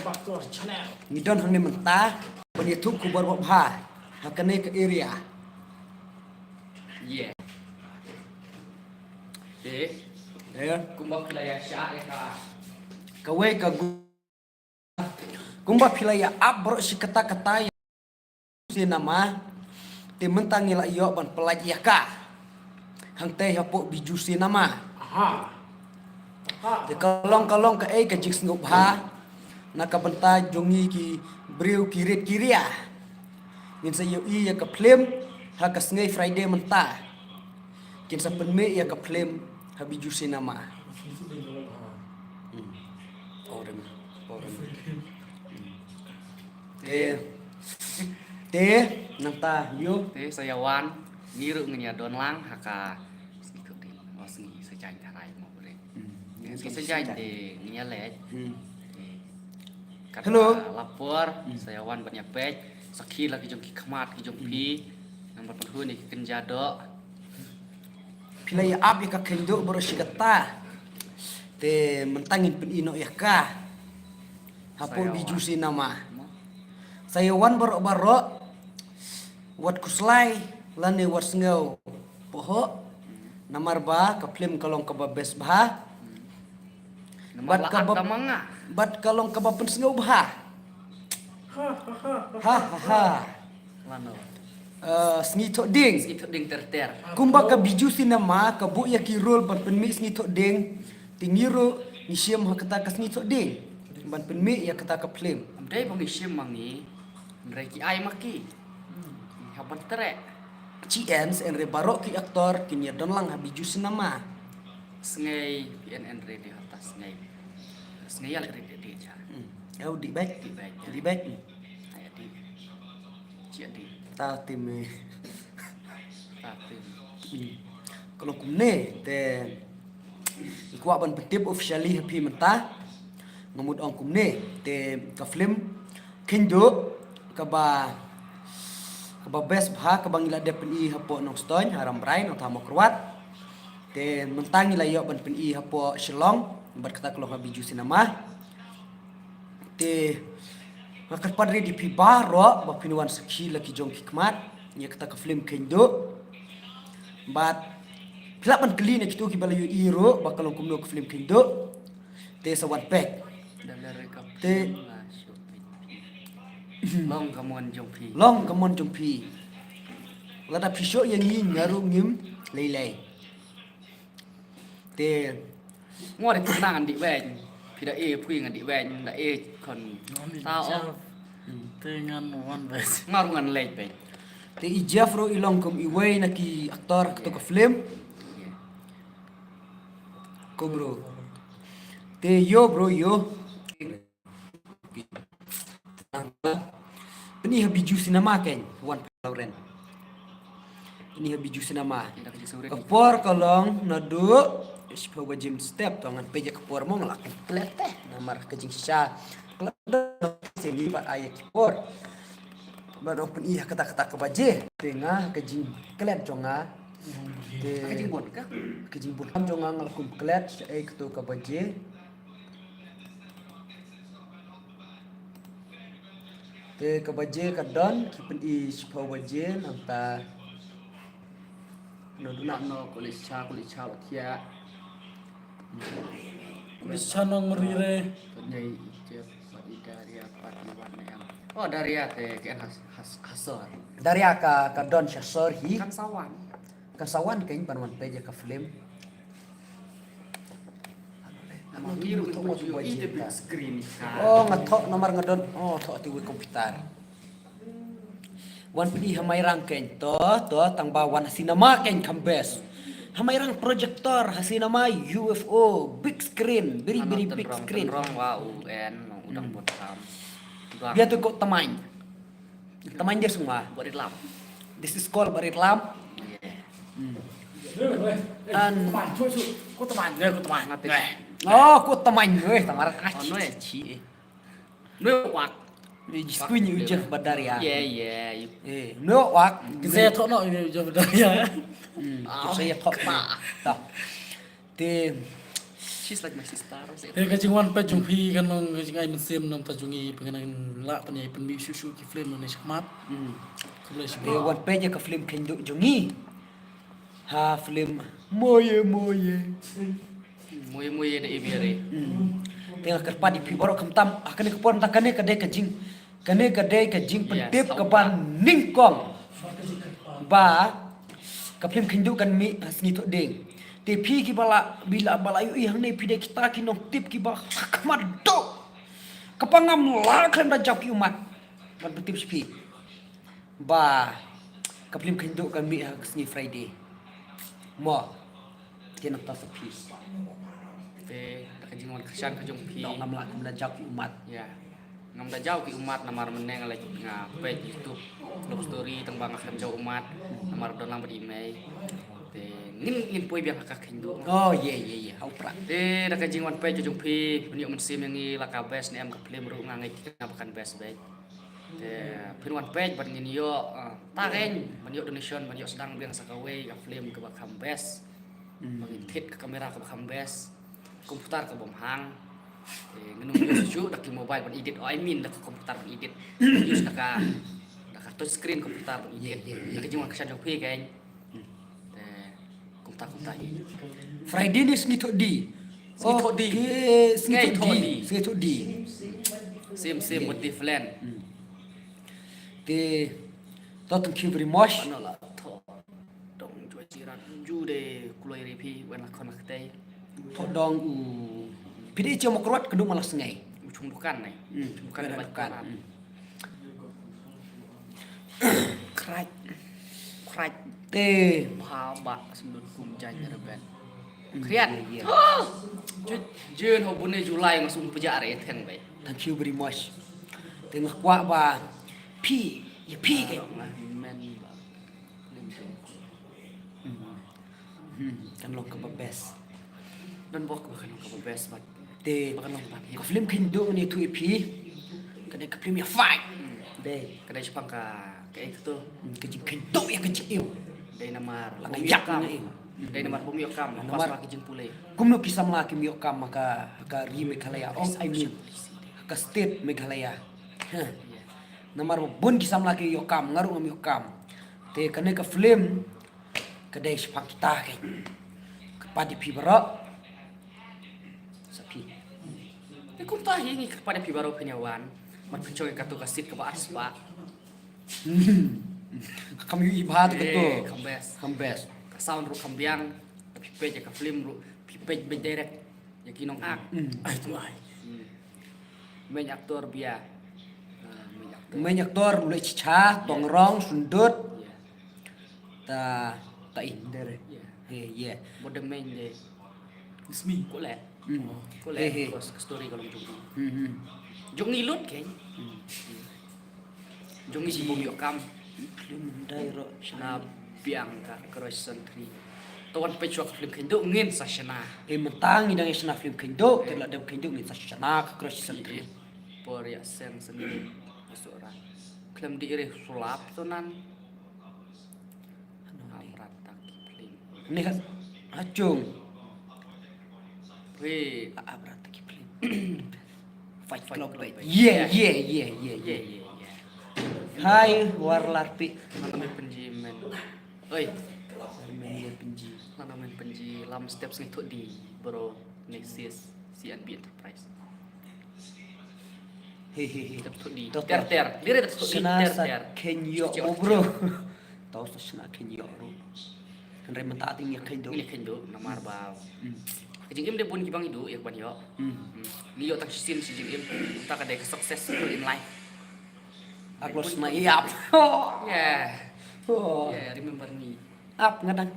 Bakor Channel. Ngidon hang ni mentah, ban YouTube ku bar bha. Hakane ke area. Yeah. Eh, Ya. kumbang pilaya syak ka. Kawe ka kumba pilaya abro si kata-kata yang si nama ti mentang ila iyo ban pelaj ya ka. Hang teh hapo biju si nama. Aha. Aha. Te kalong-kalong ka ka jik sngop ha. Nakabenta jongi ki briu kirit kiria. Ngin sa iyo iya ka flame ha ka sngai Friday mentah. Kin sa penme ya ka flame ha biju si nama. Orang. Te nang ta yo Te sayawan ngiru ngnya don lang haka sikut din. Oh sengi sejai tarai mo bre. Sejai de ngnya lej. Hello. Lapor sayawan banyak pej sakhi lagi jom ki khamat ki jom pi nang berpenghuni ki kenjado. pilaya ab ya ka kendo bro sigata. Te mentangin pen ino ya ka. Hapo biju si nama. Sayawan baro-baro wat kuslai lane wat sngau poho namar ba ka film kalong ka babes bah Bat ka manga. bat kalong ka bapen sngau bah ha ha ha Lano. sngi tok ding Sikut ding ter. kumba ka biju sinema ka bu ya ki rol ban pen mi sngi tok ding tingiro ni siam ha kata ka sngi tok ding ban pen mi ya kata ka film Amdai bangi sim mangi. Mereka ai maki. Habat terek. CNs en re barok ki aktor ki don lang ha biju sinema Sengai PNN radio atas sengai. Sengai ala radio dia ja. au di baik Di baik. di baik Ayat di. Cia di. ta tim Tapi kalau kumne te ikwa ban petip officially happy mentah ngamud ong kumne te ka film kendo ka ba best bha ka bang ila de pen i hapo nong ston haram brai nong tamo kruat te mentang ila yo ban pen i hapo shillong berkata kalau ha biju sinema te makat padre di pi baro ba pinuan sakhi laki jong hikmat nya kata ka film kendo bat pilapan kali ne kitu ki balayu iro bakal kumno ka film kendo te sawan pek dari rekap. Te- Long kamuan jompi. long kamon jompi lada pisho yang ni ngaru ngim lei te Ngor tenang di wen. Pida puing di wen da kon tao Dengan one best. ngarungan lej be. te i jafro ilong kum iway na ki aktor kato ka film ko bro te yo bro yo ini habiju sinema ken wan lauren ini habiju sinema Tidak disuruh. kapor kolong nadu sebuah gym step tangan peja kapor mo ngelak kelete namar kejing sisa kelete sini pak ayat kapor baru pun iya kata-kata kebaje tengah kejing kelet jonga Kajing bon ka? kejing bukan jonga ngelakum kelet ketu kebaje te kebaje kadon kipen i sebuah baje nanta Nak no kulit cha kia. Bisa nong rire. Nyai ijab dari apa warna yang. Oh dari ate kan hasor. dari aka kadon syasor hi Kan sawan. kasawan kain panwan peja ka film Amang biru itu maju ide big screen. oh ngatok nomor ngedon oh tok tiwi komputer wan pedi hamai rangken to tang bawan sinema ken kambes hamai rang projector hasinama UFO big screen very big screen Rong wow en udang buat tam. dia tu kok temai temai dia semua buat lam. this is called barit lam An cuy cuy. Kau teman gue, kau teman. oh kok temai gue tamar Oh kaci no ci. No wak. Skunya ujah badari ya Yeah. no wak Saya tak nak ini jawab dari ya. saya kok tak te she's like my sister. Thế cái chính one page chung phi kan nong cái chính ai mình xem nong ta chung i pengen la penai penbi susu ki flame nong smart. Không lấy Be one page ka film kendo jongi. Ha film moye. Muy na ibiare. Tengah kerpa di pi baru kamtam akan ke pon takane kadai ka jing pentip ka ban ningkong. Ba ka film kendo kan mi asni to ding. Te pi ki bala bila balayu i hang ne pi de kita ki nong tip ki ba kamat do. Kapangam la kan da jak ki umat. Ban pentip pi. Ba ka film kendo kan mi asni Friday. Mo tiang ta sepi. Te nakajingon kasyan kajong pi. Dong ngam la kam da jak ki umat. Ya. Ngam da jauh ki umat namar meneng lagi nga page YouTube, love story teng bang akan jauh umat, namar don lambat email. Te ngin poi biang akak hindu. Oh ye au pra. Te nakajingon page kajong pi, peniok mensim yang i laka best ni am ka play meru ngangai kita bukan best baik. Te penuan page ban ngin yo tareng meniok donation meniok sedang biang sakawe ka film ke bakam best. Bangin tit ke kamera ke bakam best. Komputer ke bom hang. Ngenung susu dak mobile ban edit I mean dak komputer ban edit use dak touch screen komputer ban edit dak jeng kesan jong pi kain komputer Friday ni sni to di. Sni to di. Sni to di. Same motif land Te thank you very much. ano la to dong jua jiran ju de kuloi repi wen la konak tei Tho dong pidi cuma keruat kedung malah sengai. chung dukan nai chung dukan Dukan. Krai. Te pa ba sundut kum jai nyerben kriat Iya. jeun ho bune Julai ngasum pejare theng bai thank you very much. Tengah kuat ba pi ke. men ba Kan lo ke best. dan bok bahkan ka best bat Te bahkan lompat ka film kindo ni tu pi. Kadang ka film ya fight. Be kedai Jepang ka kayak itu kecil kindo ya kecil. dari namar Lang bumi yak okam na eh. dari namar bumi okam Namar- pas pagi jeng pule Kumno kisam la ki miok kam ka ri Meghalaya. I mean ka state Meghalaya. Namar bun kisam la ki yokam ngaru ngam yokam. Te kane ka film kadai sepak kita ke. Kepadi pi bara. Sapi. kum tahi ni kepada pibaro penyawan mat pencoy katu kasit ke baas pak Kami ibah tu ketu. kambes ka sound ru kambiang tapi page ka film ru page be direct ya kinong ak Ai tu ai. main aktor bia Main aktor mulai cica, tongrong, sundut, ta inder. Ye. bodem main de Ismi. ko le ko He, he. le ko story kalau jung ni lut ke jung ni si bumi okam Film dairo na biang ka cross country tawan pechok film kendo ngin sa shana mentang idang isna film kindo, kelak dem kindo ni sa shana ka crush sentri. por ya sen sendiri masura film di ire sulap tonan amrat tak film Ni kan acung. we Abrat ki film. Fight Fight Club. Club. Ye. ye Hai warlarpi. nanamen penjimen oi Armenia pinji. nanamen penji lam steps ngitu di bro nexus CNB Enterprise Hehehe. step tu di Dokter. ter dire tu di Sena ter sa kenyo bro. Tahu sa sena kenyo bro. Kan re menta ting ya kindo. ini kendo namar ba kejing im de pun kibang idu yak ban yo liyo tak sin si jing im tak ada successful in life Aku sena iap. yeah Oh. yeah remember me Up ngadang.